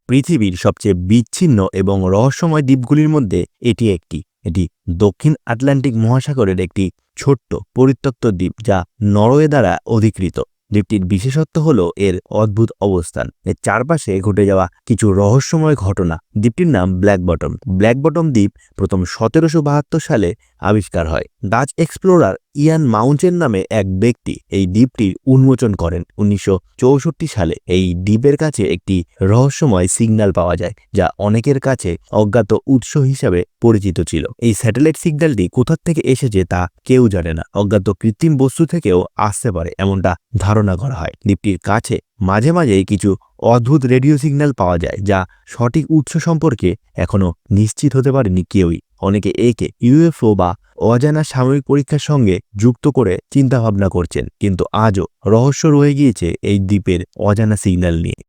পৃথিবীর সবচেয়ে বিচ্ছিন্ন এবং রহস্যময় দ্বীপগুলির মধ্যে এটি একটি। এটি দক্ষিণ আটলান্টিক মহাসাগরের একটি ছোট্ট পরিত্যক্ত দ্বীপ যা নরওয়ে দ্বারা অধিকৃত। দ্বীপটির বিশেষত্ব হল এর অদ্ভুত অবস্থান, এর চারপাশে ঘটে যাওয়া কিছু রহস্যময় ঘটনা। দ্বীপটির নাম ব্ল্যাক বটম। ব্ল্যাক বটম দ্বীপ প্রথম 1772 সালে আবিষ্কার হয়। ডাচ এক্সপ্লোরার ইয়ান মাউন্টেন নামে এক ব্যক্তি এই দ্বীপটির উন্মোচন করেন 1964 সালে। এই দ্বীপের কাছে একটি রহস্যময় সিগন্যাল পাওয়া যায় যা অনেকের কাছে অজ্ঞাত উৎস হিসাবে পরিচিত ছিল। এই স্যাটেলাইট সিগন্যালটি কোথা থেকে এসেছে তা কেউ জানে না। অজ্ঞাত কৃত্রিম বস্তু থেকেও আসতে পারে এমনটা ধারণা করা হয়। দ্বীপটির কাছে মাঝে মাঝে কিছু অদ্ভুত রেডিও সিগন্যাল পাওয়া যায় যা সঠিক উৎস সম্পর্কে এখনো নিশ্চিত হতে পারেনি কেউই। অনেকে একে ইউএফও বা অজানা সামরিক পরীক্ষার সঙ্গে যুক্ত করে চিন্তাভাবনা করছেন, কিন্তু আজও রহস্য রয়ে গিয়েছে এই দ্বীপের অজানা সিগন্যাল নিয়ে।